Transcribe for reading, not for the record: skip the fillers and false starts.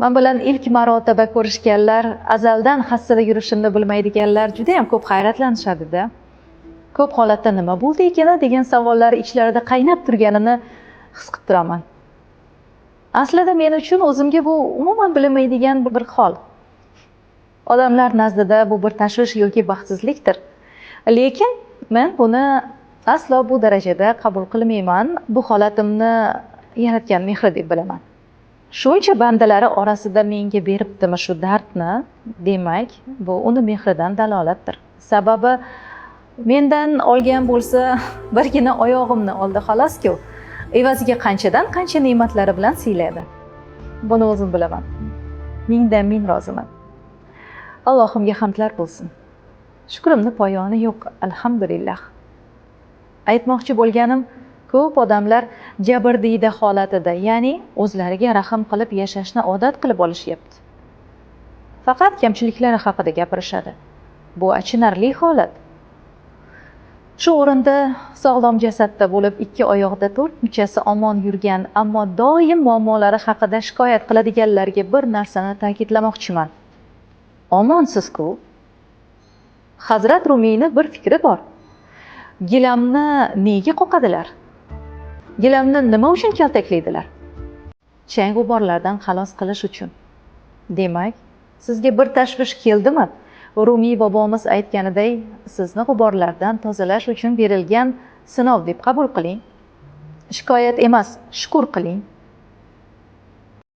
Men bilan ilk marotaba ko'rishganlar, azaldan hassada yurishimni bilmaydiganlar juda ham ko'p hayratlanishadi-da. Ko'p holatda nima bo'ldi ekan degan savollar ichlarida qaynab turganini his qilib turaman. Aslida men uchun o'zimga bu umuman bilinmaydigan bir hol. Odamlar nazdida bu bir tashvish yoki baxtsizlikdir. Lekin men buni aslo bu darajada qabul qilmayman. Bu holatimni yaratgan mehri deb bilaman. Shuncha bandalari orasida menga beribdimi shu dardni, demak, bu uni mehridan dalolatdir. Sababi mendan olgan bo'lsa, birgina oyog'imni oldi xolos-ku. Evaziga qanchadan qancha ne'matlari bilan siyladi. Buni o'zim bilaman. Mingdan ming roziman. Allohimga hamdlar bo'lsin. Shukrimni poyoni yo'q, alhamdulillah. Aytmoqchi bo'lganim, ko'p odamlar jabrdiyda holatida, ya'ni o'zlariga rahm qilib yashashni odat qilib olishyapti. Faqat kamchiliklari haqida gapirishadi. Bu achinarli holat. Shu o'rinda sog'lom jasadda bo'lib, ikki oyoqda to'rt muchasi omon yurgan, ammo doim muammolari haqida shikoyat qiladiganlarga bir narsani ta'kidlamoqchiman. Omonsiz-ku. Hazrat Rumiyni bir fikri bor. Gilamni nega qoqadilar? Gilamni nima uchun kaltaklaydilar? Chang g'uborlardan xalos qilish uchun. Demak, sizga bir tashvish keldimi? Rumiy bobomiz aytganiday, sizni g'uborlardan tozalash uchun berilgan sinov deb qabul qiling. Shikoyat emas, shukr qiling.